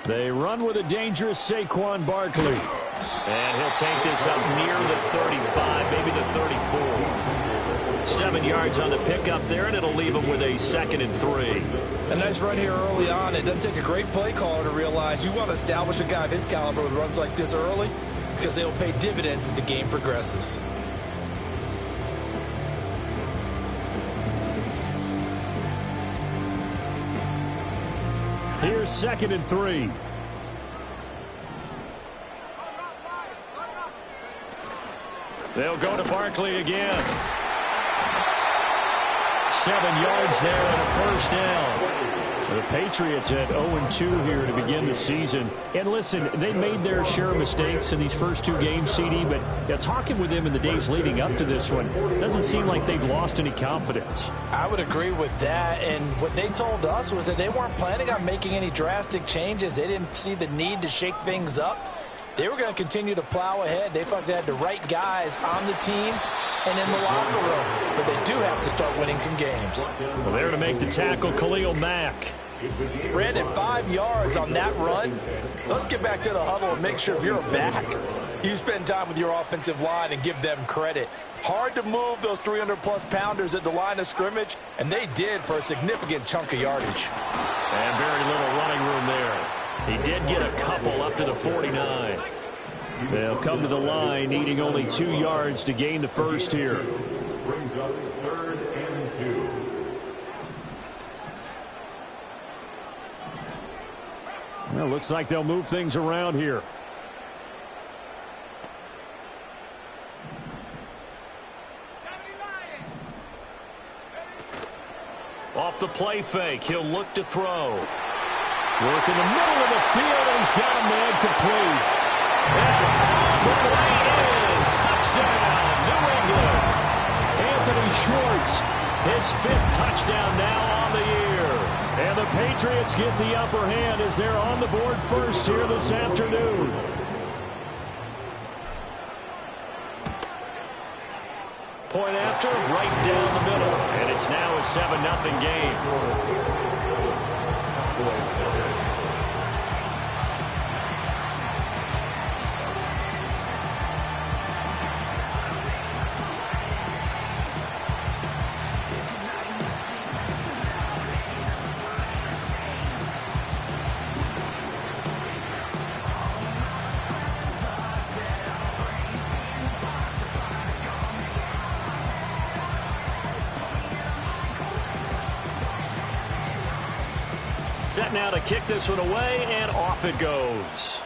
They run with a dangerous Saquon Barkley. And he'll take this up near the 35, maybe the 34. 7 yards on the pickup there, and it'll leave him with a 2nd and 3. A nice run here early on. It doesn't take a great play caller to realize you want to establish a guy of his caliber with runs like this early because they will pay dividends as the game progresses. Here's 2nd and 3. They'll go to Barkley again. 7 yards there and a first down. The Patriots at 0-2 here to begin the season. And listen, they made their share of mistakes in these first 2 games, CD, but talking with them in the days leading up to this one, doesn't seem like they've lost any confidence. I would agree with that, and what they told us was that they weren't planning on making any drastic changes. They didn't see the need to shake things up. They were going to continue to plow ahead. They thought they had the right guys on the team and in the locker room, but they do have to start winning some games. Well, there to make the tackle, Khalil Mack. Brandon, 5 yards on that run. Let's get back to the huddle and make sure if you're a back, you spend time with your offensive line and give them credit. Hard to move those 300-plus pounders at the line of scrimmage, and they did for a significant chunk of yardage. And very little running room there. He did get a couple up to the 49. They'll come to the line, needing only 2 yards to gain the first here. Brings up 3rd and 2. Well, looks like they'll move things around here. Off the play fake, he'll look to throw. Work in the middle of the field, and he's got a man complete. And touchdown, New England. Anthony Schwartz, his 5th touchdown now on the year. And the Patriots get the upper hand as they're on the board first here this afternoon. Point after, right down the middle. And it's now a 7-0 game. Set now to kick this one away, and off it goes.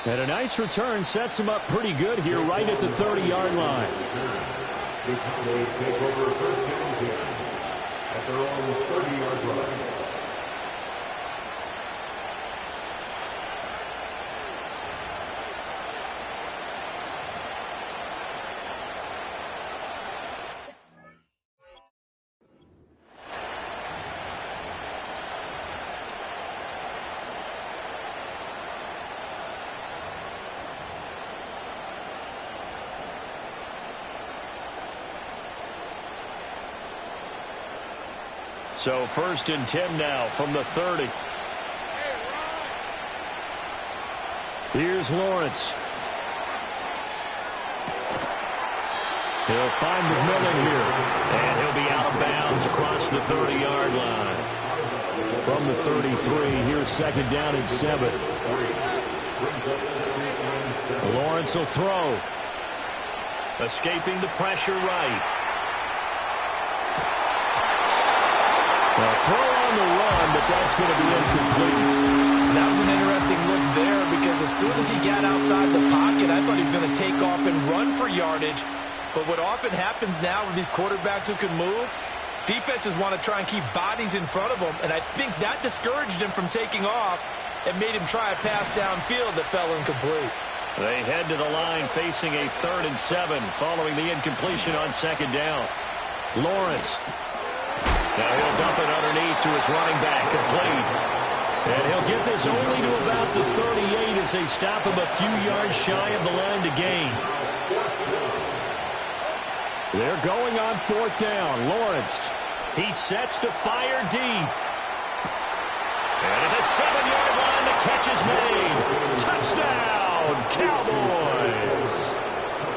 And a nice return sets him up pretty good here right at the 30-yard line. The Cowboys take over 1st and 10 at their own 30-yard line. So 1st and 10 now from the 30. Here's Lawrence. He'll find McMillan here. And he'll be out of bounds across the 30-yard line. From the 33, here's 2nd down and 7. Lawrence will throw. Escaping the pressure right. Well, throw on the run, but that's going to be incomplete. That was an interesting look there because as soon as he got outside the pocket, I thought he was going to take off and run for yardage. But what often happens now with these quarterbacks who can move, Defenses want to try and keep bodies in front of them, and I think that discouraged him from taking off and made him try a pass downfield that fell incomplete. They head to the line facing a 3rd and 7 following the incompletion on 2nd down. Lawrence. Now he'll dump it underneath to his running back, complete. And he'll get this only to about the 38 as they stop him a few yards shy of the line to gain. They're going on 4th down. Lawrence. He sets to fire deep. And at the 7-yard line, the catch is made. Touchdown, Cowboys.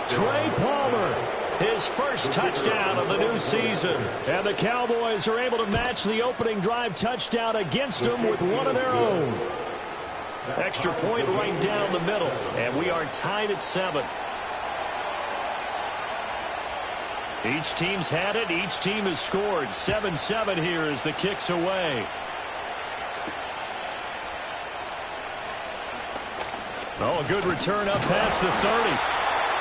Trey Palmer. His first touchdown of the new season. And the Cowboys are able to match the opening drive touchdown against them with one of their own. Extra point right down the middle. And we are tied at 7. Each team's had it. Each team has scored. 7-7 here as the kick's away. Oh, a good return up past the 30.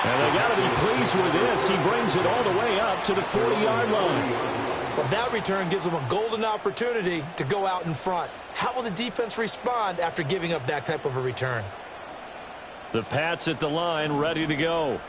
And they got to be pleased with this. He brings it all the way up to the 40-yard line. Well, that return gives them a golden opportunity to go out in front. How will the defense respond after giving up that type of a return? The Pats at the line, ready to go.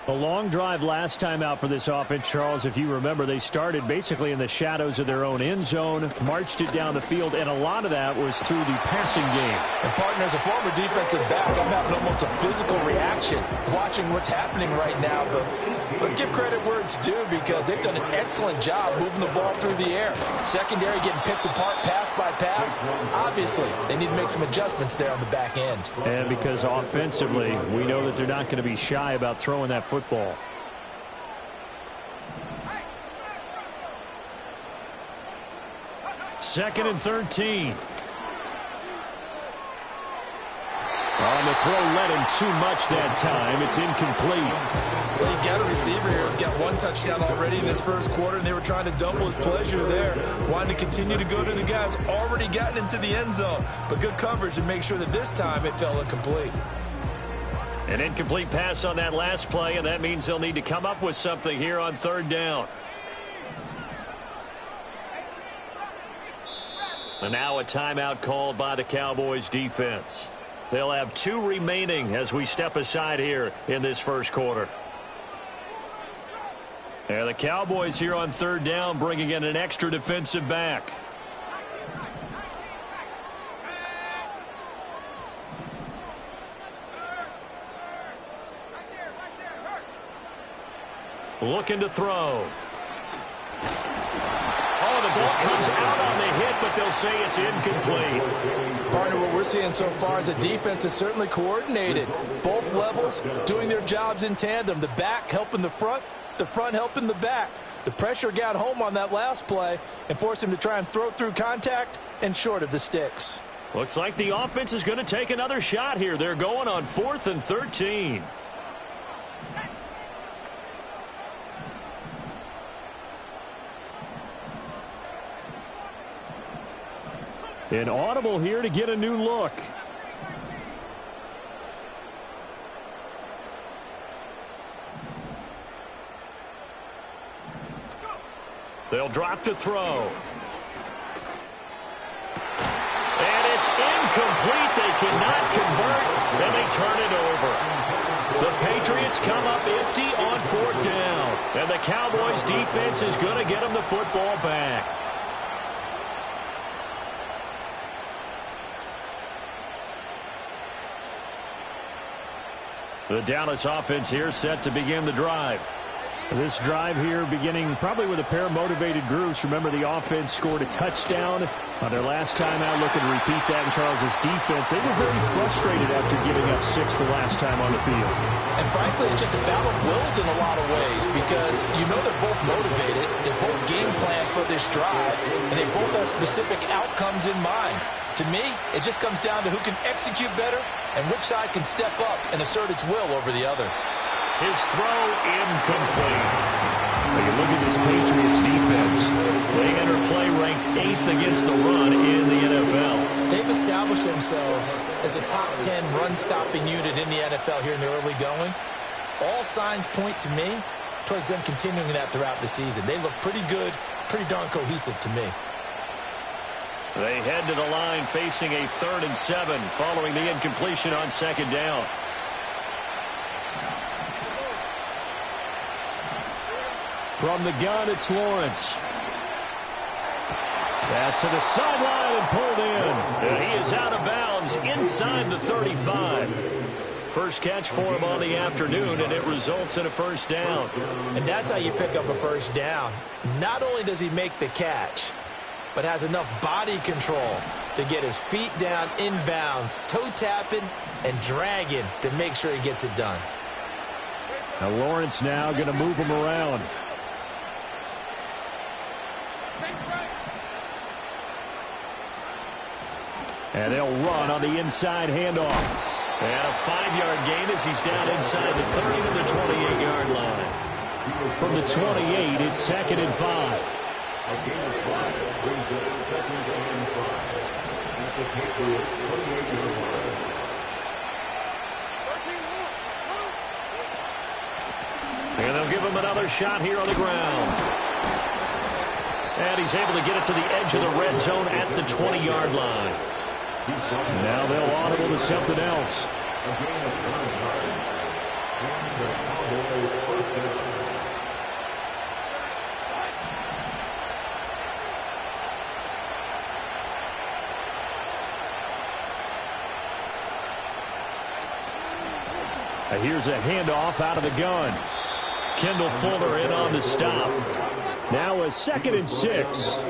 A long drive last time out for this offense, Charles. If you remember, they started basically in the shadows of their own end zone, marched it down the field, and a lot of that was through the passing game. And, partner, as a former defensive back, I'm having almost a physical reaction watching what's happening right now. But let's give credit where it's due because they've done an excellent job moving the ball through the air. Secondary getting picked apart pass by pass. Obviously, they need to make some adjustments there on the back end. And because offensively, we know that they're not going to be shy about throwing that football. Second and 13. On the throw, led him too much that time. It's incomplete. Well, you've got a receiver here who's got one touchdown already in this first quarter, and they were trying to double his pleasure there, wanting to continue to go to the guys already gotten into the end zone. But good coverage to make sure that this time it fell incomplete. An incomplete pass on that last play, and that means they'll need to come up with something here on 3rd down. And now a timeout called by the Cowboys defense. They'll have 2 remaining as we step aside here in this first quarter. And the Cowboys here on 3rd down bringing in an extra defensive back. Looking to throw. Oh, the ball comes out on the hit, but they'll say it's incomplete. Partner, what we're seeing so far is the defense is certainly coordinated. Both levels doing their jobs in tandem. The back helping the front helping the back. The pressure got home on that last play and forced him to try and throw through contact and short of the sticks. Looks like the offense is going to take another shot here. They're going on 4th and 13. An audible here to get a new look. They'll drop to throw. And it's incomplete. They cannot convert, and they turn it over. The Patriots come up empty on 4th down. And the Cowboys defense is going to get them the football back. The Dallas offense here set to begin the drive. This drive here beginning probably with a pair of motivated groups. Remember, the offense scored a touchdown on their last time out. Looking to repeat that in Charles's defense. They were very frustrated after giving up 6 the last time on the field. And frankly, it's just a battle of wills in a lot of ways because you know they're both motivated. They both game plan for this drive, and they both have specific outcomes in mind. To me, it just comes down to who can execute better and which side can step up and assert its will over the other. His throw incomplete. When you look at this Patriots defense, they enter play ranked 8th against the run in the NFL. They've established themselves as a top 10 run-stopping unit in the NFL here in the early going. All signs point to me towards them continuing that throughout the season. They look pretty good, pretty darn cohesive to me. They head to the line facing a 3rd and 7 following the incompletion on 2nd down. From the gun, it's Lawrence. Pass to the sideline and pulled in. And he is out of bounds inside the 35. First catch for him on the afternoon, and it results in a 1st down. And that's how you pick up a 1st down. Not only does he make the catch, but has enough body control to get his feet down inbounds, toe tapping and dragging to make sure he gets it done. Now Lawrence now going to move him around. And they'll run on the inside handoff. And a 5-yard gain as he's down inside the 30 to the 28-yard line. From the 28, it's 2nd and 5. A gain of 5 brings it 2nd and 5 at the Patriots' 28-yard line. And they'll give him another shot here on the ground. And he's able to get it to the edge of the red zone at the 20-yard line. Now they'll audible to something else. A gain of 9 yards. And the Cowboys' 1st down. Here's a handoff out of the gun. Kendall Fuller in on the stop. Now a 2nd and 6.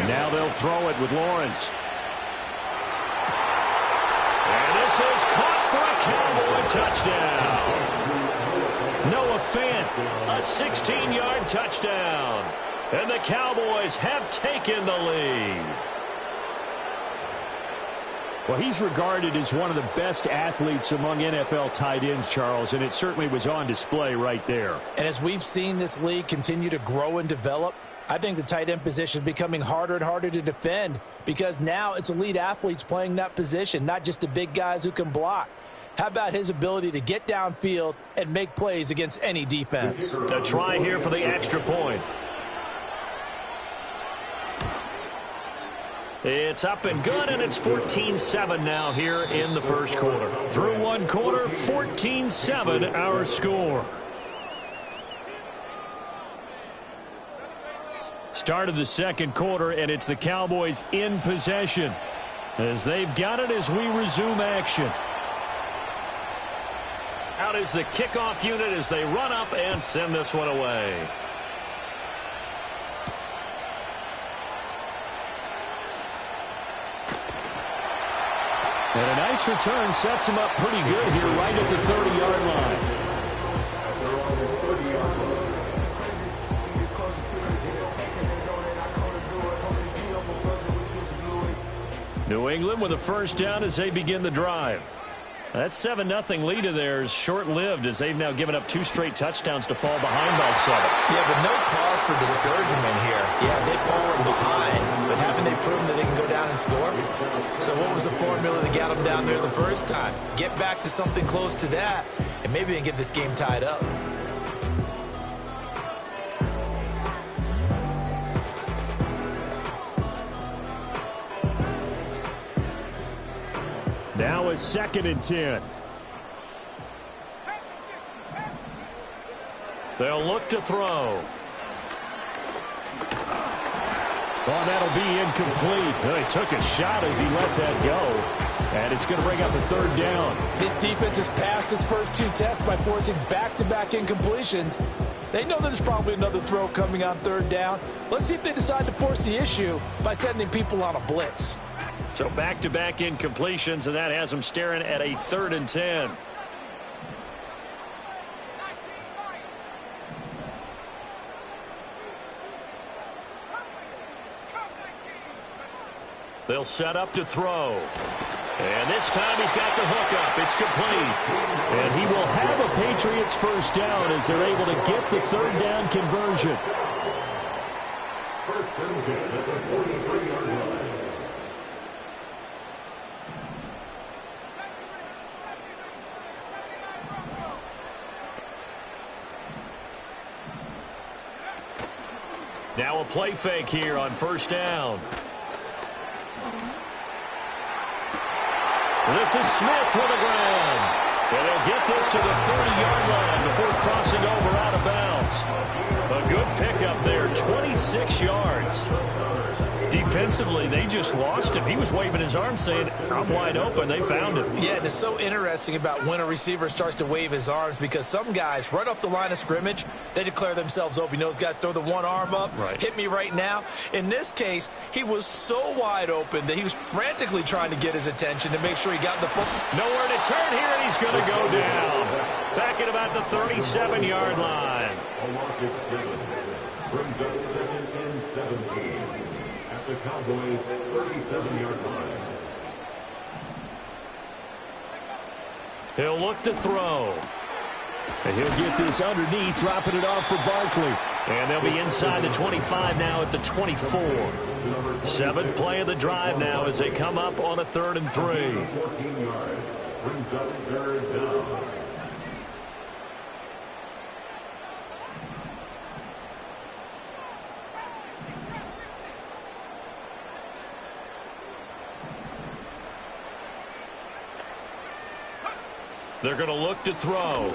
Now they'll throw it with Lawrence. And this is caught for a Cowboy touchdown. Noah Fant, a 16-yard touchdown. And the Cowboys have taken the lead. Well, he's regarded as one of the best athletes among NFL tight ends, Charles, and it certainly was on display right there. And as we've seen this league continue to grow and develop, I think the tight end position is becoming harder and harder to defend because now it's elite athletes playing that position, not just the big guys who can block. How about his ability to get downfield and make plays against any defense? A try here for the extra point. It's up and good, and it's 14-7 now here in the 1st quarter. Through 1 quarter, 14-7 our score. Start of the 2nd quarter, and it's the Cowboys in possession as they've got it as we resume action. Out is the kickoff unit as they run up and send this one away. And a nice return sets him up pretty good here right at the 30-yard line. New England with a 1st down as they begin the drive. That 7-0 lead of theirs short-lived as they've now given up 2 straight touchdowns to fall behind by 7. Yeah, but no cause for discouragement here. Yeah, they've fallen behind, but haven't they proven that they can go down and score? So what was the formula that got them down there the first time? Get back to something close to that, and maybe they can get this game tied up. Now a 2nd and 10. They'll look to throw. Well, that'll be incomplete. Well, he took a shot as he let that go. And it's going to bring up a 3rd down. This defense has passed its first 2 tests by forcing back-to-back incompletions. They know there's probably another throw coming on 3rd down. Let's see if they decide to force the issue by sending people on a blitz. So back-to-back incompletions, and that has them staring at a 3rd and 10. They'll set up to throw. And this time he's got the hook up. It's complete. And he will have a Patriots 1st down as they're able to get the 3rd down conversion. First down at the 43-yard line. Now a play fake here on first down. This is Smith with a grab. And they'll get this to the 30-yard line before crossing over out of bounds. A good pickup there, 26 yards. Defensively, they just lost him. He was waving his arms saying, I'm wide open. They found him. Yeah, and it's so interesting about when a receiver starts to wave his arms because some guys, right off the line of scrimmage, they declare themselves open. You know, those guys throw the one arm up, hit me right now. In this case, he was so wide open that he was frantically trying to get his attention to make sure he got the football. Nowhere to turn here, and he's going to go down. Back at about the 37-yard line. Brings up 2nd and 17. The Cowboys' 37-yard line. He'll look to throw. And he'll get this underneath, dropping it off for Barkley. And they'll be inside the 25 now at the 24. 7th play of the drive now as they come up on a 3rd and 3. 14 yards. Brings up 3rd down. They're going to look to throw.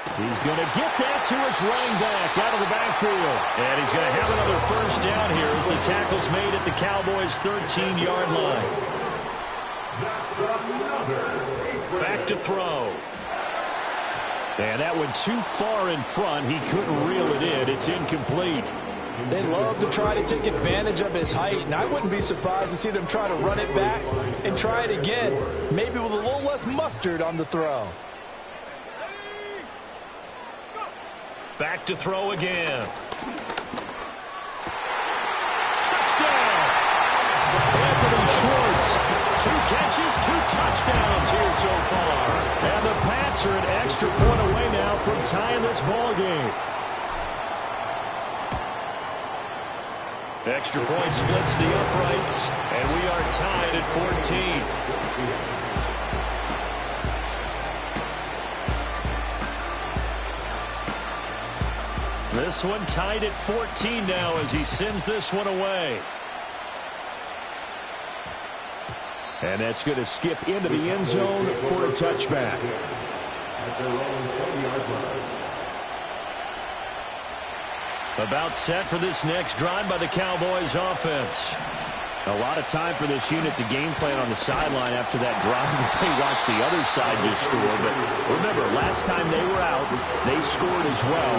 He's going to get that to his running back out of the backfield. And he's going to have another first down here as the tackle's made at the Cowboys' 13-yard line. Back to throw. And that went too far in front. He couldn't reel it in. It's incomplete. They love to try to take advantage of his height, and I wouldn't be surprised to see them try to run it back and try it again, maybe with a little less mustard on the throw. Back to throw again. Touchdown! Anthony Schwartz. 2 catches, 2 touchdowns here so far. And the Pats are an extra point away now from tying this ball game. Extra point splits the uprights, and we are tied at 14. This one tied at 14 now as he sends this one away. And that's going to skip into the end zone for a touchback. At their own 20-yard line. About set for this next drive by the Cowboys offense. A lot of time for this unit to game plan on the sideline after that drive that they watched the other side just score. But remember, last time they were out, they scored as well.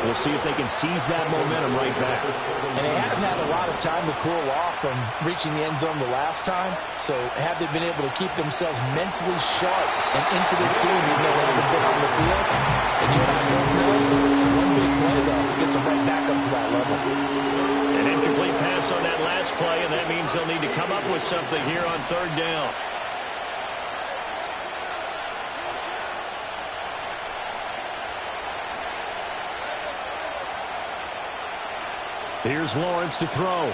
We'll see if they can seize that momentum right back. And they haven't had a lot of time to cool off from reaching the end zone the last time. So have they been able to keep themselves mentally sharp and into this game even though they haven't been on the field? And you have one big play, though, gets them right back up to that level. An incomplete pass on that last play, and that means they'll need to come up with something here on 3rd down. Here's Lawrence to throw.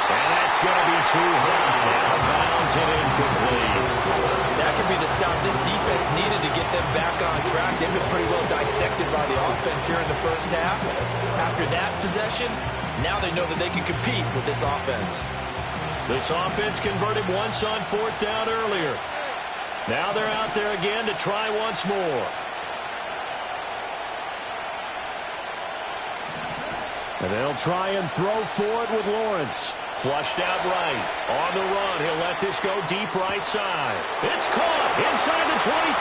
And that's going to be too high. Out of bounds and incomplete. That could be the stop this defense needed to get them back on track. They've been pretty well dissected by the offense here in the first half. After that possession, now they know that they can compete with this offense. This offense converted once on 4th down earlier. Now they're out there again to try once more. And they'll try and throw for it with Lawrence. Flushed out right. On the run, he'll let this go deep right side. It's caught inside the 25.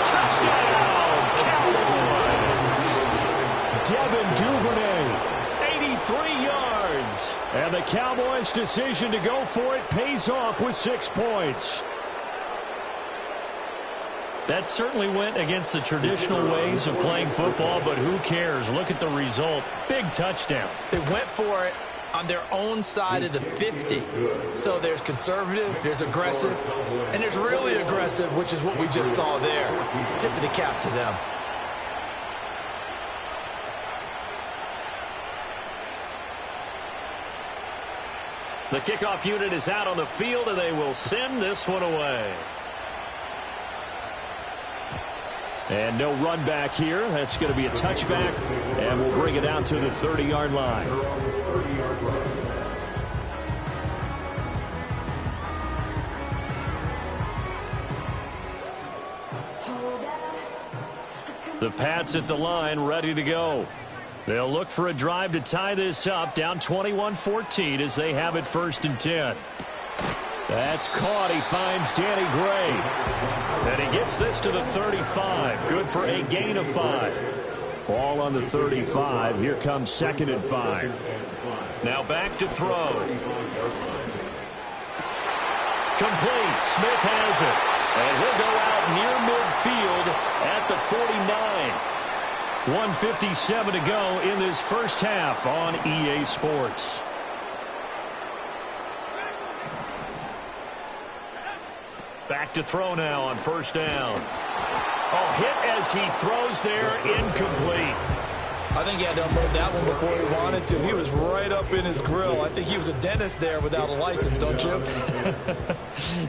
Touchdown, Cowboys. Devin Duvernay, 83 yards. And the Cowboys' decision to go for it pays off with 6 points. That certainly went against the traditional ways of playing football, but who cares? Look at the result. Big touchdown. They went for it on their own side of the 50. So there's conservative, there's aggressive, and there's really aggressive, which is what we just saw there. Tip of the cap to them. The kickoff unit is out on the field, and they will send this one away. And no run back here. That's going to be a touchback, and we'll bring it out to the 30-yard line. The Pats at the line, ready to go. They'll look for a drive to tie this up, down 21-14 as they have it 1st and 10. That's caught. He finds Danny Gray. And he gets this to the 35. Good for a gain of 5. Ball on the 35. Here comes 2nd and 5. Now back to throw. Complete. Smith has it. And he'll go out near midfield at the 49. 1:57 to go in this first half on EA Sports. Back to throw now on 1st down. Oh, hit as he throws there, incomplete. I think he had to unload that one before he wanted to. He was right up in his grill. I think he was a dentist there without a license, don't you?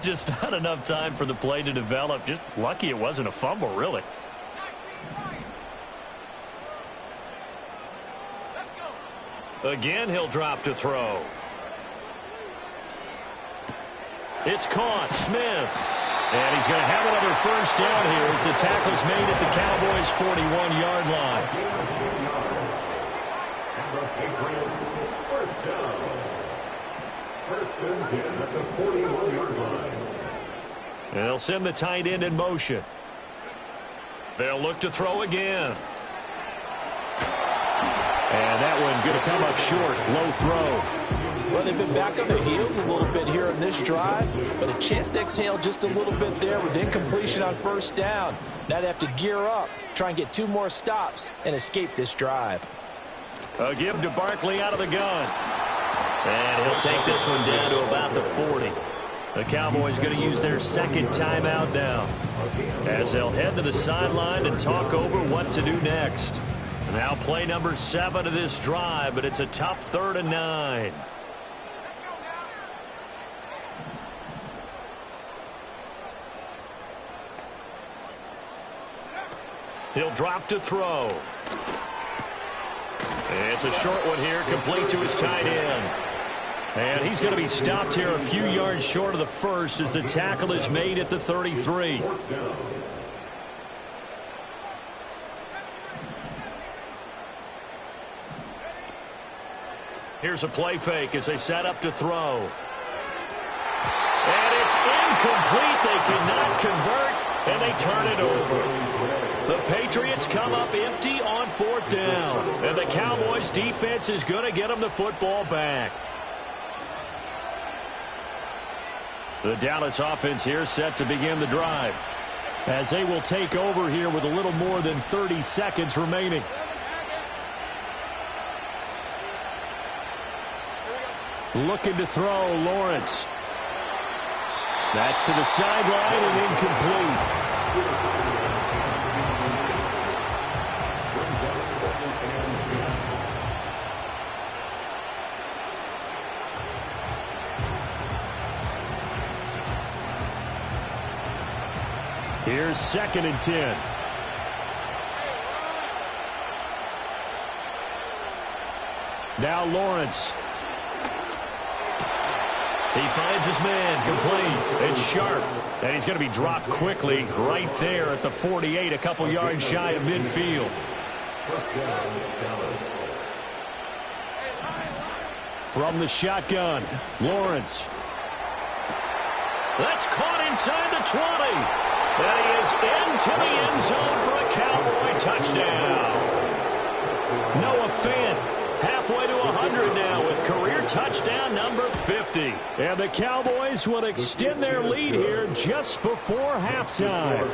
Just not enough time for the play to develop. Just lucky it wasn't a fumble, really. Again, he'll drop to throw. It's caught. Smith. And he's going to have another 1st down here as the tackle's made at the Cowboys' 41-yard line. And the Patriots, 1st down. 1st and 10 at the 41-yard line. And they'll send the tight end in motion. They'll look to throw again. And that one going to come up short. Low throw. Well, they've been back on their heels a little bit here in this drive, but a chance to exhale just a little bit there with incompletion on 1st down. Now they have to gear up, try and get 2 more stops, and escape this drive. A give to Barkley out of the gun. And he'll take this one down to about the 40. The Cowboys going to use their 2nd timeout now, as they'll head to the sideline and talk over what to do next. Now play number 7 of this drive, but it's a tough 3rd and 9. He'll drop to throw. It's a short one here, complete to his tight end. And he's going to be stopped here a few yards short of the 1st as the tackle is made at the 33. Here's a play fake as they set up to throw. And it's incomplete. They cannot convert, and they turn it over. The Patriots come up empty on 4th down. And the Cowboys defense is going to get them the football back. The Dallas offense here set to begin the drive, as they will take over here with a little more than 30 seconds remaining. Looking to throw, Lawrence. That's to the sideline and incomplete. Here's 2nd and 10. Now Lawrence. He finds his man, complete. It's sharp. And he's going to be dropped quickly right there at the 48, a couple yards shy of midfield. From the shotgun, Lawrence. That's caught inside the 20. And he is into the end zone for a Cowboy touchdown. Noah Fant halfway to 100 now with career touchdown number 50. And the Cowboys will extend their lead here just before halftime.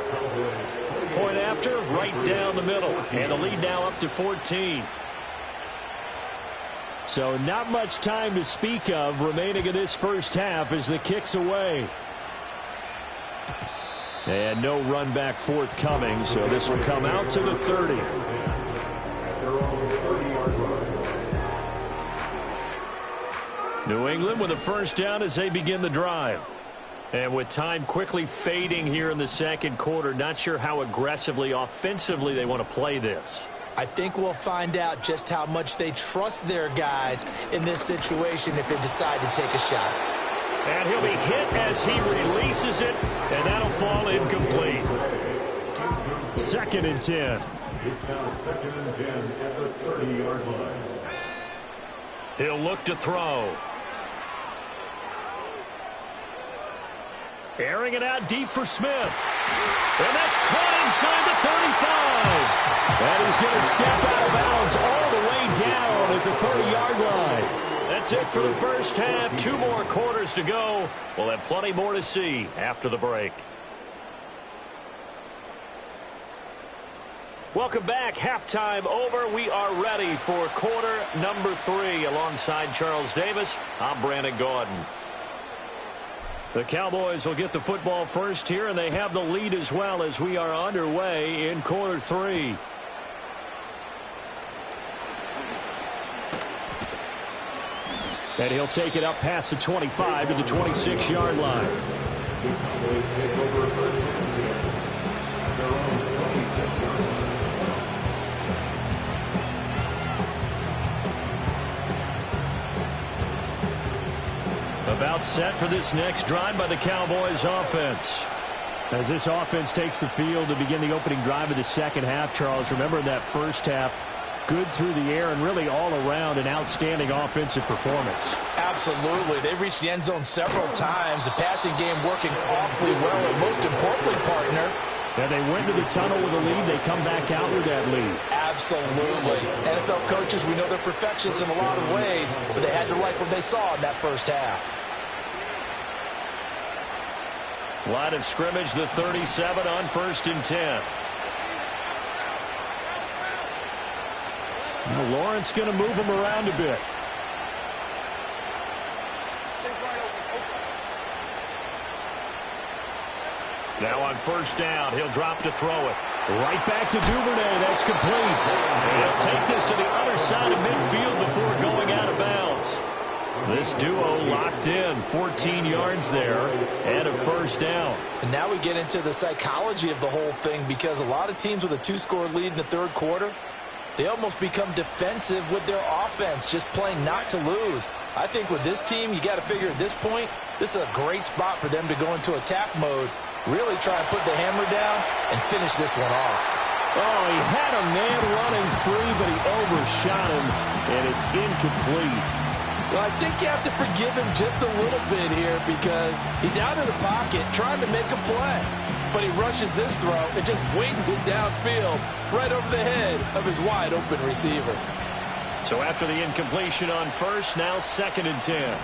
Point after, right down the middle. And the lead now up to 14. So not much time to speak of remaining in this first half as the kick's away. And no run back forthcoming, so this will come out to the 30. New England with a 1st down as they begin the drive. And with time quickly fading here in the second quarter, not sure how aggressively, offensively they want to play this. I think we'll find out just how much they trust their guys in this situation if they decide to take a shot. And he'll be hit as he releases it, and that'll fall incomplete. 2nd and 10. It's now 2nd and 10 at the 30-yard line. He'll look to throw. Airing it out deep for Smith. And that's caught inside the 35. And he's going to step out of bounds all the way down at the 30-yard line. That's it for the first half. 2 more quarters to go. We'll have plenty more to see after the break. Welcome back. Halftime over. We are ready for quarter number 3. Alongside Charles Davis, I'm Brandon Gaudin. The Cowboys will get the football first here, and they have the lead as well as we are underway in quarter 3. And he'll take it up past the 25 to the 26-yard line. The Cowboys take over first and 10 at their own 26-yard line. About set for this next drive by the Cowboys offense. As this offense takes the field to begin the opening drive of the second half, Charles, remember in that first half, good through the air and really all around an outstanding offensive performance. Absolutely. They reached the end zone several times. The passing game working awfully well, and most importantly, partner, and they went to the tunnel with a lead. They come back out with that lead. Absolutely. NFL coaches, we know they're perfectionists in a lot of ways, but they had to like what they saw in that first half. Line of scrimmage, the 37 on 1st and 10. Well, Lawrence going to move him around a bit. Now on 1st down, he'll drop to throw it. Right back to Duvernay. That's complete. And he'll take this to the other side of midfield before going out of bounds. This duo locked in, 14 yards there, and a 1st down. And now we get into the psychology of the whole thing, because a lot of teams with a 2-score lead in the third quarter, they almost become defensive with their offense, just playing not to lose. I think with this team, you got to figure at this point, this is a great spot for them to go into attack mode, really try and put the hammer down and finish this one off. Oh, he had a man running free, but he overshot him, and it's incomplete. Well, I think you have to forgive him just a little bit here, because he's out of the pocket trying to make a play. But he rushes this throw and just wings it downfield right over the head of his wide-open receiver. So after the incompletion on 1st, now 2nd and 10.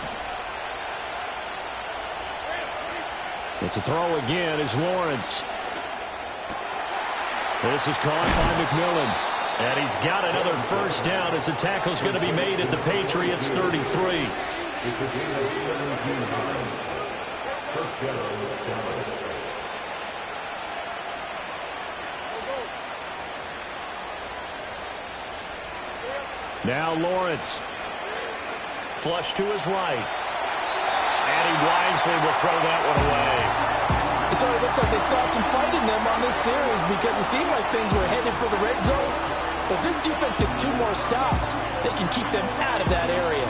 But to throw again is Lawrence. This is caught by McMillan. And he's got another 1st down as the tackle's going to be made at the Patriots 33. It's a gain of 17 yards. 1st down, Dallas. Now Lawrence. Flush to his right. And he wisely will throw that one away. So it looks like they stopped some fighting them on this series, because it seemed like things were headed for the red zone. If this defense gets 2 more stops, they can keep them out of that area.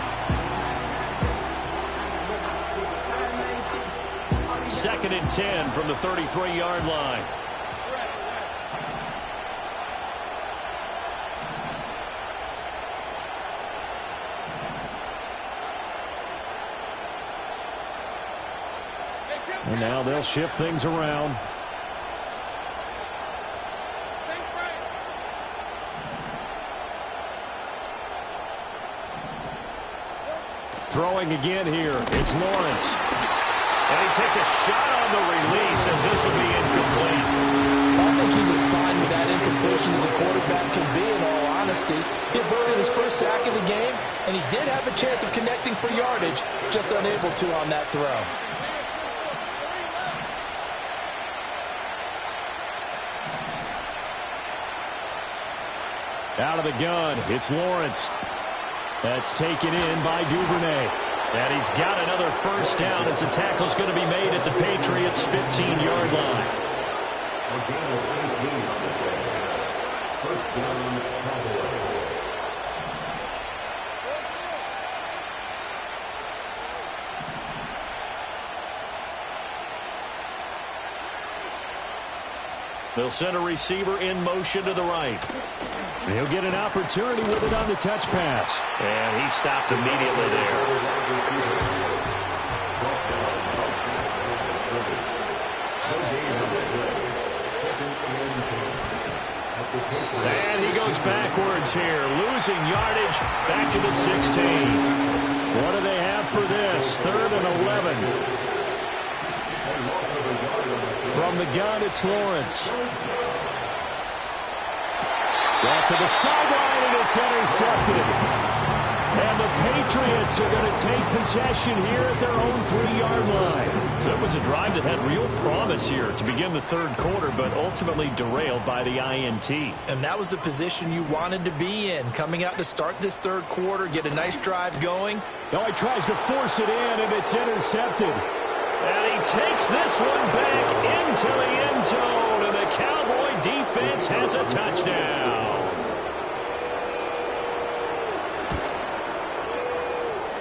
2nd and 10 from the 33-yard line. And now they'll shift things around. Throwing again here. It's Lawrence. And he takes a shot on the release as this will be incomplete. I think he's as fine with that incompletion as a quarterback can be, in all honesty. He avoided his first sack of the game, and he did have a chance of connecting for yardage, just unable to on that throw. Out of the gun, it's Lawrence. That's taken in by Duvernay. And he's got another first down as the tackle's going to be made at the Patriots' 15-yard line. First down, Cowboys. They'll send a receiver in motion to the right. He'll get an opportunity with it on the touch pass. And he stopped immediately there. And he goes backwards here, losing yardage back to the 16. What do they have for this? 3rd and 11. From the gun, it's Lawrence. Got to the sideline, and it's intercepted. And the Patriots are going to take possession here at their own 3-yard line. So it was a drive that had real promise here to begin the third quarter, but ultimately derailed by the INT. And that was the position you wanted to be in, coming out to start this third quarter, get a nice drive going. Oh, he tries to force it in, and it's intercepted. And he takes this one back into the end zone, and the Cowboy defense has a touchdown.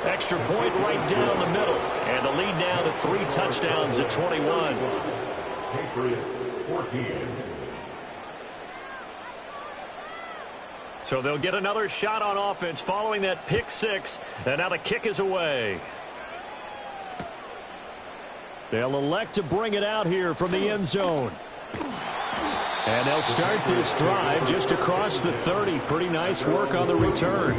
Extra point right down the middle, and the lead now to 3 touchdowns at 21. Patriots 14. So they'll get another shot on offense following that pick 6, and now the kick is away. They'll elect to bring it out here from the end zone. And they'll start this drive just across the 30. Pretty nice work on the return.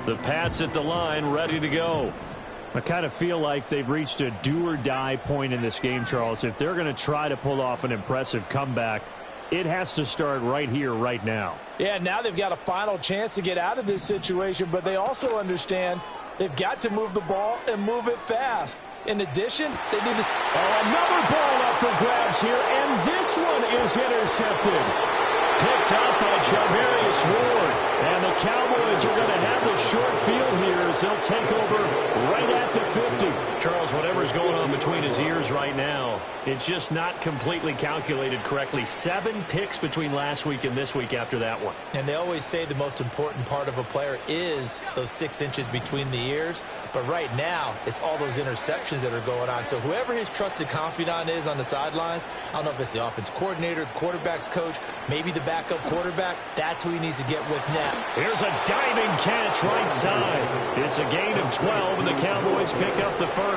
The Pats at the line, ready to go. I kind of feel like they've reached a do-or-die point in this game, Charles. If they're going to try to pull off an impressive comeback, it has to start right here, right now. Yeah, now they've got a final chance to get out of this situation, but they also understand they've got to move the ball and move it fast. In addition, they need to... another ball up for grabs here, and this one is intercepted. Picked up by Charvarius Ward. And the Cowboys are going to have the short field here as they'll take over right at the 50. Charles, whatever's going on between his ears right now, it's just not completely calculated correctly. 7 picks between last week and this week after that one. And they always say the most important part of a player is those 6 inches between the ears. But right now, it's all those interceptions that are going on. So whoever his trusted confidant is on the sidelines, I don't know if it's the offense coordinator, the quarterback's coach, maybe the backup quarterback, that's who he needs to get with now. Here's a diving catch right side. It's a gain of 12, and the Cowboys pick up the first.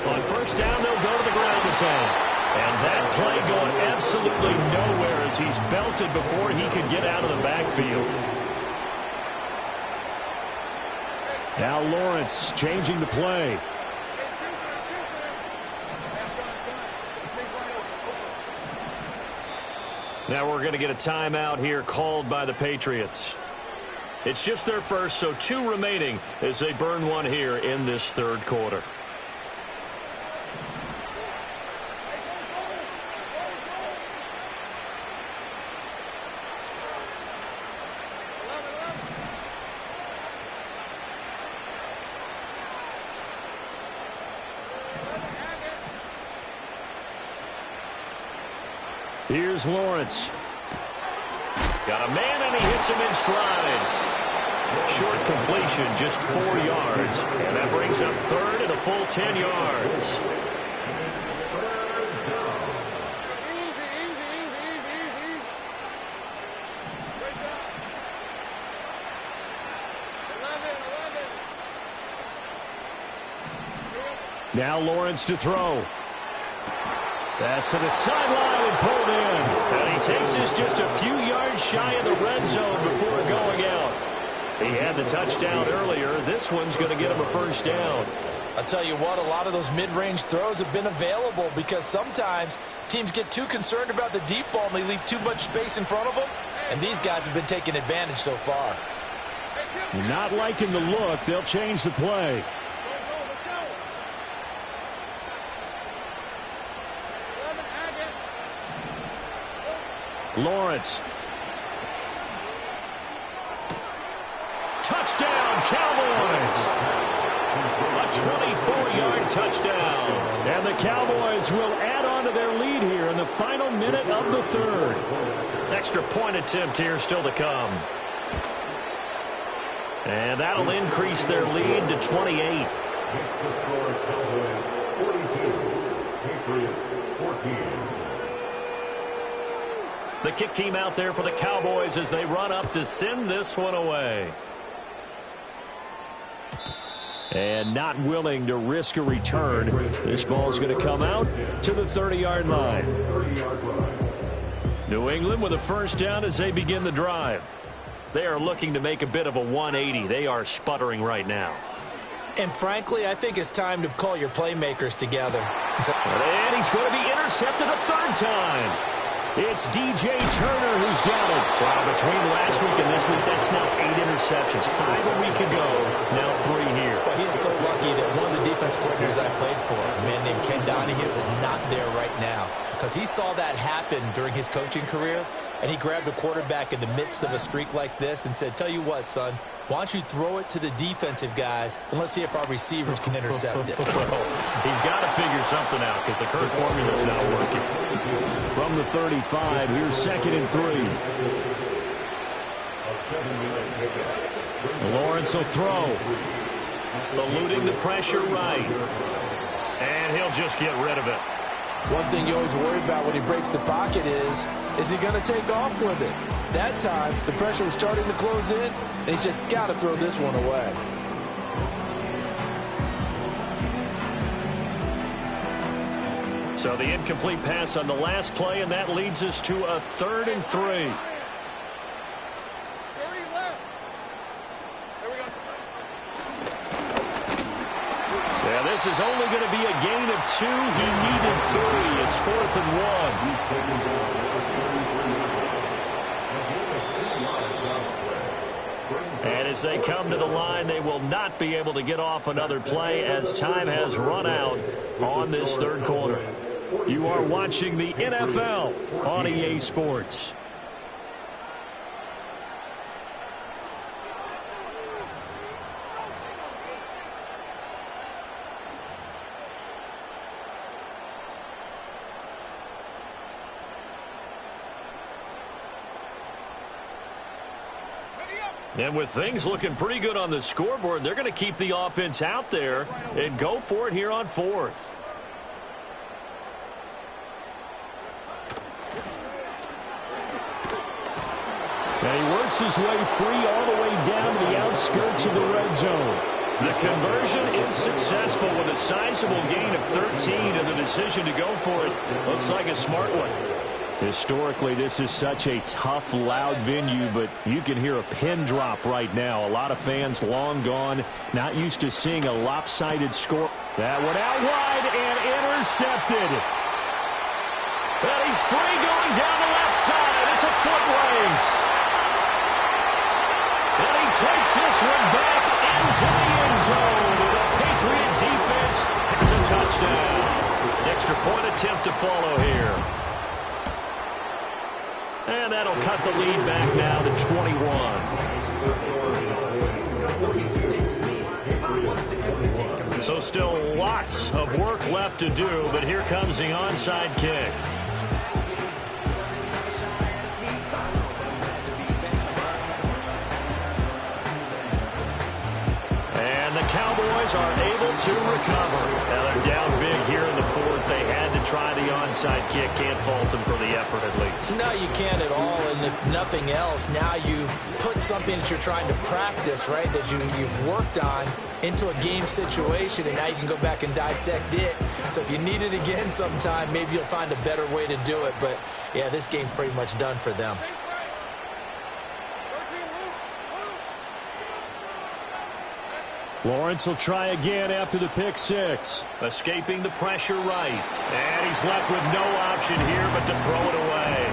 On first down, they'll go to the ground to 10. And that play going absolutely nowhere as he's belted before he could get out of the backfield. Now Lawrence changing the play. Now we're going to get a timeout here called by the Patriots. It's just their first, so 2 remaining as they burn one here in this third quarter. Here's Lawrence. Got a man, and he hits him in stride. Short completion, just 4 yards. And that brings up third and a full 10 yards. Now Lawrence to throw. Pass to the sideline and pulled in. And he takes this just a few yards shy of the red zone before going out. He had the touchdown earlier. This one's going to get him a first down. I'll tell you what, a lot of those mid-range throws have been available because sometimes teams get too concerned about the deep ball and they leave too much space in front of them. And these guys have been taking advantage so far. Not liking the look. They'll change the play. Lawrence. Touchdown, Cowboys! A 24-yard touchdown. And the Cowboys will add on to their lead here in the final minute of the third. Extra point attempt here still to come. And that'll increase their lead to 28. Makes the score Cowboys 42, Patriots 14. The kick team out there for the Cowboys as they run up to send this one away. And not willing to risk a return. This ball's going to come out to the 30-yard line. New England with a first down as they begin the drive. They are looking to make a bit of a 180. They are sputtering right now. And frankly, I think it's time to call your playmakers together. And he's going to be intercepted a third time. It's DJ Turner who's got it. Wow, between last week and this week, that's now 8 interceptions. 5 a week ago, now 3 here. Well, he is so lucky that one of the defense coordinators I played for, a man named Ken Donahue, is not there right now. Because he saw that happen during his coaching career, and he grabbed a quarterback in the midst of a streak like this and said, tell you what, son, why don't you throw it to the defensive guys, and let's see if our receivers can intercept it. He's got to figure something out because the current formula is not working. From the 35, here's 2nd and 3. Lawrence will throw. Eluding the pressure right. And he'll just get rid of it. One thing you always worry about when he breaks the pocket is he going to take off with it? That time, the pressure was starting to close in, and he's just got to throw this one away. So the incomplete pass on the last play, and that leads us to a 3rd and 3. Yeah, this is only going to be a gain of 2. He needed 3. It's 4th and 1. And as they come to the line, they will not be able to get off another play as time has run out on this third quarter. You are watching the NFL on EA Sports. And with things looking pretty good on the scoreboard, they're going to keep the offense out there and go for it here on 4th. And he works his way free all the way down to the outskirts of the red zone. The conversion is successful with a sizable gain of 13, and the decision to go for it looks like a smart one. Historically, this is such a tough, loud venue, but you can hear a pin drop right now. A lot of fans long gone, not used to seeing a lopsided score. That one out wide and intercepted. And he's free going down the left side. It's a foot race. And he takes this one back into the end zone. The Patriot defense has a touchdown. Extra point attempt to follow here. And that'll cut the lead back now to 21. So still lots of work left to do, but here comes the onside kick. Cowboys are able to recover. Now they're down big here in the 4th. They had to try the onside kick. Can't fault them for the effort at least. No, you can't at all. And if nothing else, now you've put something that you're trying to practice, right, that you've worked on into a game situation, and now you can go back and dissect it. So if you need it again sometime, maybe you'll find a better way to do it. But, yeah, this game's pretty much done for them. Lawrence will try again after the pick 6. Escaping the pressure right. And he's left with no option here but to throw it away.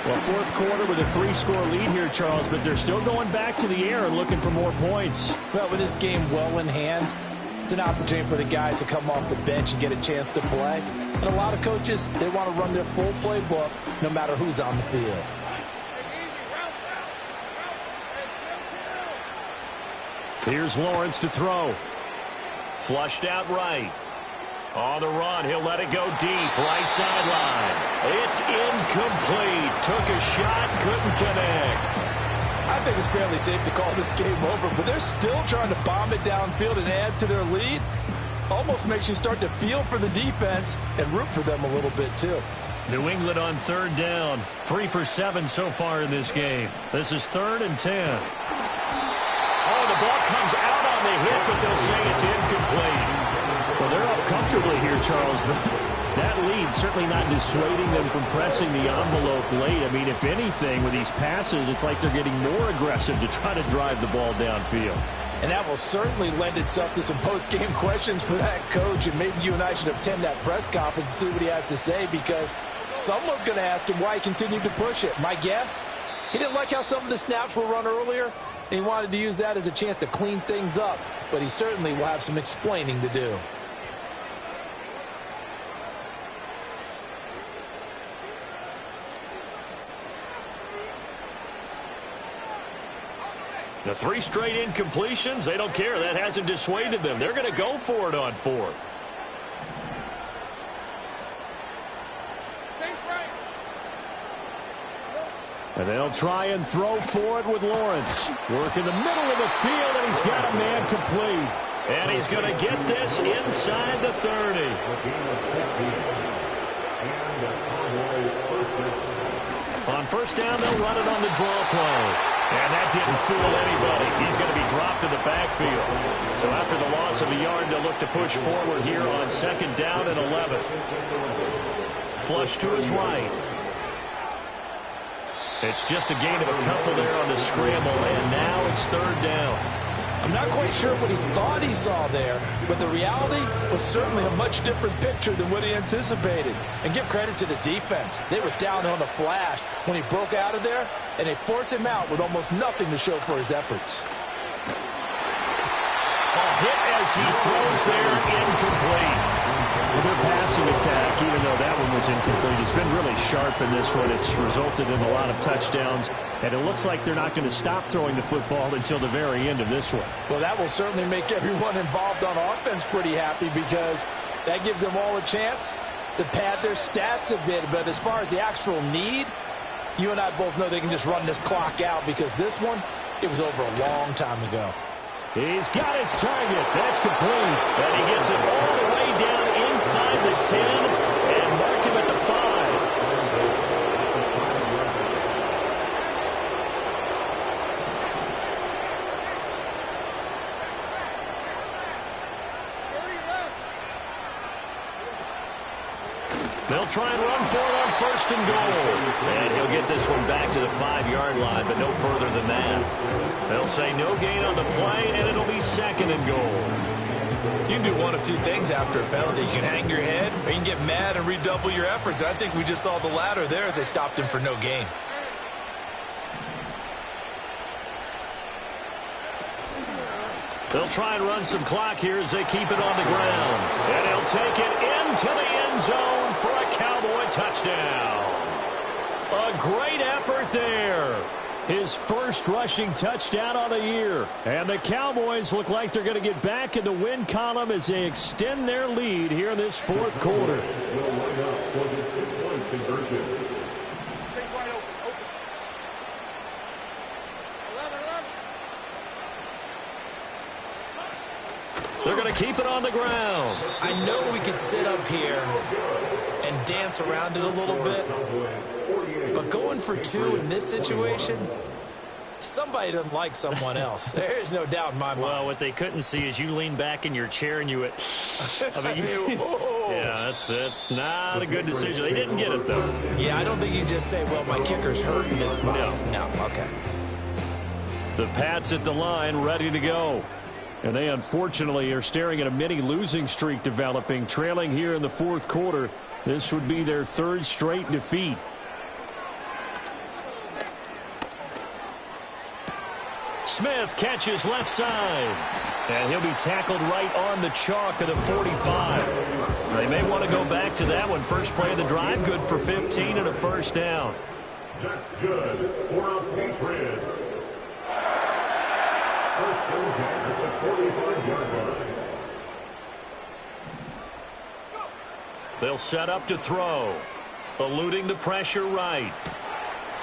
Well, 4th quarter with a 3-score lead here, Charles, but they're still going back to the air and looking for more points. Well, with this game well in hand, It's an opportunity for the guys to come off the bench and get a chance to play. And a lot of coaches, they want to run their full playbook no matter who's on the field. Here's Lawrence to throw. Flushed out right. On the run, he'll let it go deep, right sideline. It's incomplete. Took a shot, couldn't connect. I think it's fairly safe to call this game over, but they're still trying to bomb it downfield and add to their lead. Almost makes you start to feel for the defense and root for them a little bit too. New England on third down. 3 for 7 so far in this game. This is 3rd and 10. Oh, the ball comes out on the hit, but they'll say it's incomplete. Well, they're up comfortably here, Charles, but that lead certainly not dissuading them from pressing the envelope late. I mean, if anything, with these passes, it's like they're getting more aggressive to try to drive the ball downfield. And that will certainly lend itself to some post-game questions for that coach, and maybe you and I should attend that press conference and see what he has to say, because someone's going to ask him why he continued to push it. My guess, he didn't like how some of the snaps were run earlier, and he wanted to use that as a chance to clean things up, but he certainly will have some explaining to do. The 3 straight incompletions, they don't care. That hasn't dissuaded them. They're going to go for it on 4th. And they'll try and throw for it with Lawrence. Work in the middle of the field, and he's got a man complete. And he's going to get this inside the 30. On first down, they'll run it on the draw play. And that didn't fool anybody. He's going to be dropped in the backfield. So after the loss of a yard, they'll look to push forward here on 2nd down and 11. Flush to his right. It's just a gain of a couple there on the scramble, and now it's 3rd down. I'm not quite sure what he thought he saw there, but the reality was certainly a much different picture than what he anticipated. And give credit to the defense. They were down on the flash when he broke out of there, and they forced him out with almost nothing to show for his efforts. A hit as he throws there, incomplete. Their passing attack, even though that one was incomplete, has been really sharp in this one. It's resulted in a lot of touchdowns, and it looks like they're not going to stop throwing the football until the very end of this one. Well, that will certainly make everyone involved on offense pretty happy, because that gives them all a chance to pad their stats a bit. But as far as the actual need, you and I both know they can just run this clock out, because this one, it was over a long time ago. He's got his target. That's complete. And he gets it all the way down inside the 10 and mark him at the 5. They'll try and run for it on 1st and goal. And he'll get this one back to the 5-yard line, but no further than that. They'll say no gain on the play, and it'll be 2nd and goal. You can do one of two things after a penalty. You can hang your head, or you can get mad and redouble your efforts. I think we just saw the latter there as they stopped him for no gain. They'll try and run some clock here as they keep it on the ground. And he'll take it into the end zone for a Cowboy touchdown. A great effort there. His first rushing touchdown of the year. And the Cowboys look like they're going to get back in the win column as they extend their lead here in this 4th quarter. They're going to keep it on the ground. I know we could sit up here and dance around it a little bit, but going for 2 in this situation, somebody doesn't like someone else. There's no doubt in my mind. Well, what they couldn't see is you lean back in your chair and you went, I mean, yeah, that's not a good decision. They didn't get it, though. Yeah, I don't think you can just say, well, my kicker's hurting this spot. No, okay. The Pats at the line, ready to go. And they unfortunately are staring at a mini losing streak developing, trailing here in the 4th quarter. This would be their 3rd straight Smith catches left side. And he'll be tackled right on the chalk of the 45. They may want to go back to that one. First play of the drive, good for 15 and a first down. That's good for the Patriots. First contact at the 45-yard line. They'll set up to throw. Eluding the pressure right.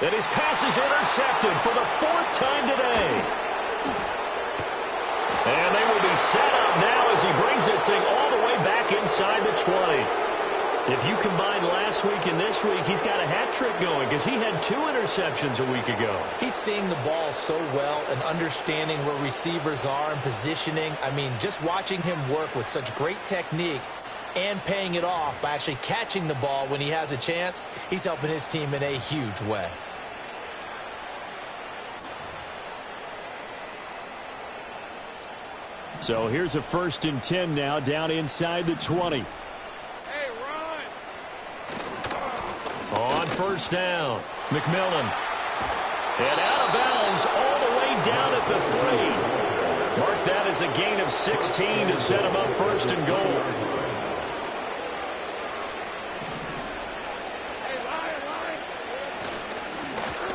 And his pass is intercepted for the 4th time today. And they will be set up now as he brings this thing all the way back inside the 20. If you combine last week and this week, he's got a hat trick going because he had 2 interceptions a week ago. He's seeing the ball so well and understanding where receivers are and positioning. I mean, just watching him work with such great technique and paying it off by actually catching the ball when he has a chance, he's helping his team in a huge way. So here's a 1st and 10 now down inside the 20. Hey, run! On first down, McMillan. And out of bounds all the way down at the 3. Mark that as a gain of 16 to set him up 1st and goal.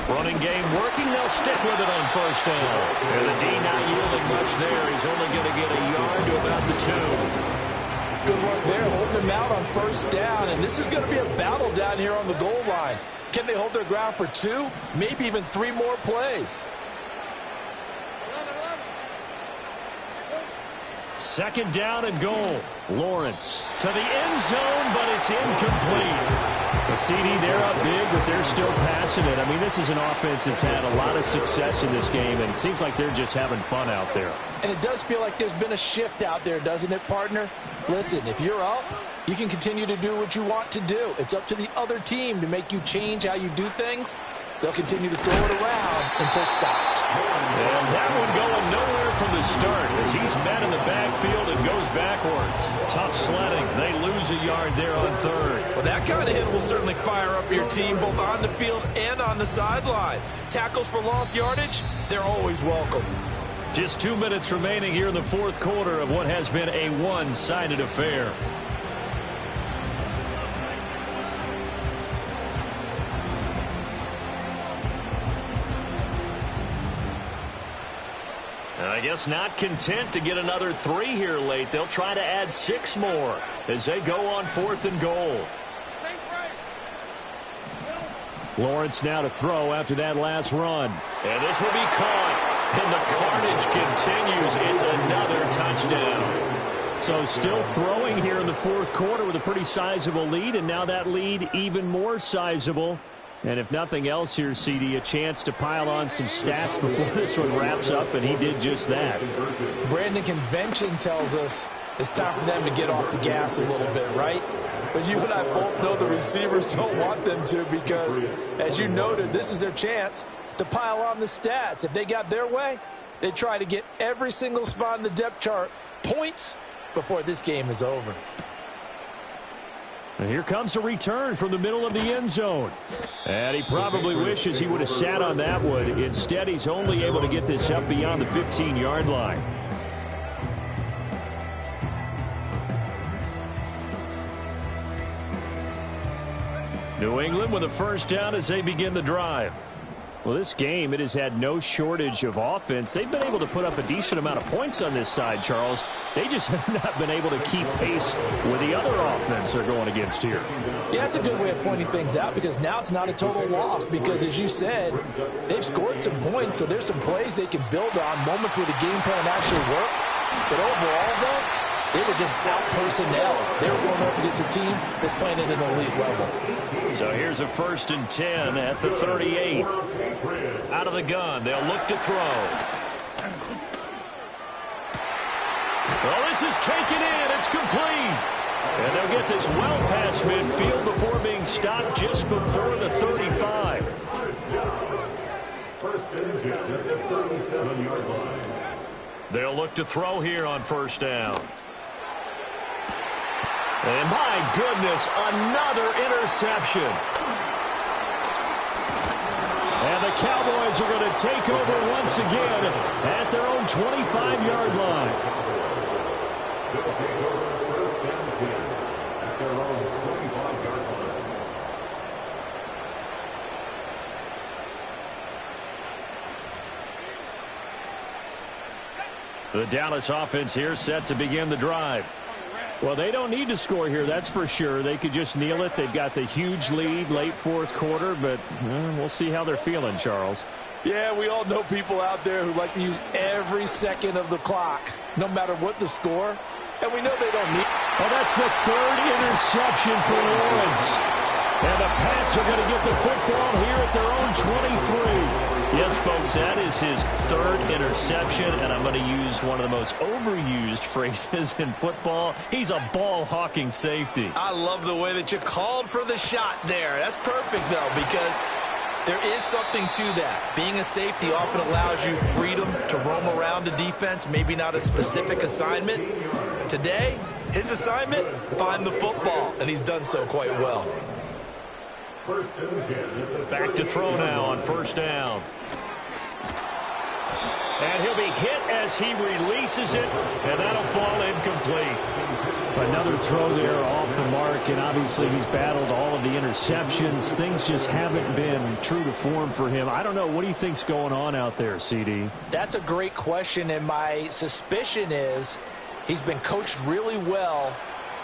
Running game working. They'll stick with it on first down. And the D not yielding much there. He's only going to get a yard to about the 2. Good work there, holding him out on first down. And this is going to be a battle down here on the goal line. Can they hold their ground for 2, maybe even 3 more plays? 2nd down and goal. Lawrence to the end zone, but it's incomplete. The CD, they're up big, but they're still passing it. I mean, this is an offense that's had a lot of success in this game, and it seems like they're just having fun out there. And it does feel like there's been a shift out there, doesn't it, partner? Listen, if you're up, you can continue to do what you want to do. It's up to the other team to make you change how you do things. They'll continue to throw it around until stopped. And that one going nowhere from the start as he's met in the backfield and goes backwards. Tough sledding. They lose a yard there on 3rd. Well, that kind of hit will certainly fire up your team both on the field and on the sideline. Tackles for lost yardage, they're always welcome. Just 2 minutes remaining here in the 4th quarter of what has been a one-sided affair. I guess not content to get another 3 here late. They'll try to add 6 more as they go on 4th and goal. Lawrence now to throw after that last run. And this will be caught. And the carnage continues. It's another touchdown. So still throwing here in the 4th quarter with a pretty sizable lead, and now that lead even more sizable. And if nothing else here, CD, a chance to pile on some stats before this one wraps up, and he did just that. Brandon, convention tells us it's time for them to get off the gas a little bit, right? But you and I both know the receivers don't want them to because, as you noted, this is their chance to pile on the stats. If they got their way, they try to get every single spot in the depth chart points before this game is over. And here comes a return from the middle of the end zone. And he probably wishes he would have sat on that one. Instead, he's only able to get this up beyond the 15-yard line. New England with a first down as they begin the drive. Well, this game, it has had no shortage of offense. They've been able to put up a decent amount of points on this side, Charles. They just have not been able to keep pace with the other offense they're going against here. Yeah, that's a good way of pointing things out because now it's not a total loss because, as you said, they've scored some points, so there's some plays they can build on, moments where the game plan actually worked. But overall, though, they were just out-personnel. They were going up against a team that's playing at an elite level. So here's a 1st and 10 at the 38. Out of the gun, they'll look to throw. Well, this is taken in. It's complete. And they'll get this well past midfield before being stopped just before the 35. First and 10 at the 37-yard line. They'll look to throw here on first down. And my goodness, another interception. And the the Cowboys are going to take over once again at their own 25-yard line. They'll take over first down 10 at their own 25-yard line. The Dallas offense here set to begin the drive. Well, they don't need to score here, that's for sure. They could just kneel it. They've got the huge lead late fourth quarter, but we'll see how they're feeling, Charles. Yeah, we all know people out there who like to use every second of the clock, no matter what the score, and we know they don't need. Oh, that's the third interception for Lawrence. And the Pats are going to get the football here at their own 23. Yes, folks, that is his third interception, and I'm going to use one of the most overused phrases in football. He's a ball-hawking safety. I love the way that you called for the shot there. That's perfect, though, because there is something to that. Being a safety often allows you freedom to roam around the defense, maybe not a specific assignment. Today, his assignment, find the football, and he's done so quite well. First and 10. Back to throw now on first down. And he'll be hit as he releases it, and that'll fall incomplete. Another throw there off the mark, and obviously he's battled all of the interceptions. Things just haven't been true to form for him. I don't know. What do you think's going on out there, CD? That's a great question, and my suspicion is he's been coached really well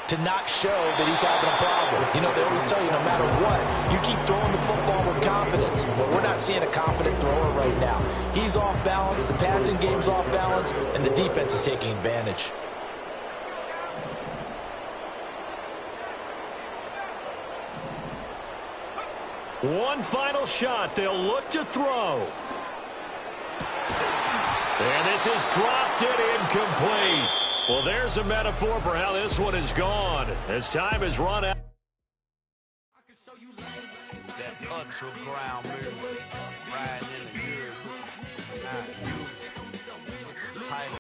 to not show that he's having a problem. You know, they always tell you no matter what, you keep throwing the football with confidence. But we're not seeing a confident thrower right now. He's off balance, the passing game's off balance, and the defense is taking advantage. One final shot. They'll look to throw. And this is dropped and incomplete. Well, there's a metaphor for how this one is gone. As time has run out. That punch from ground move, riding in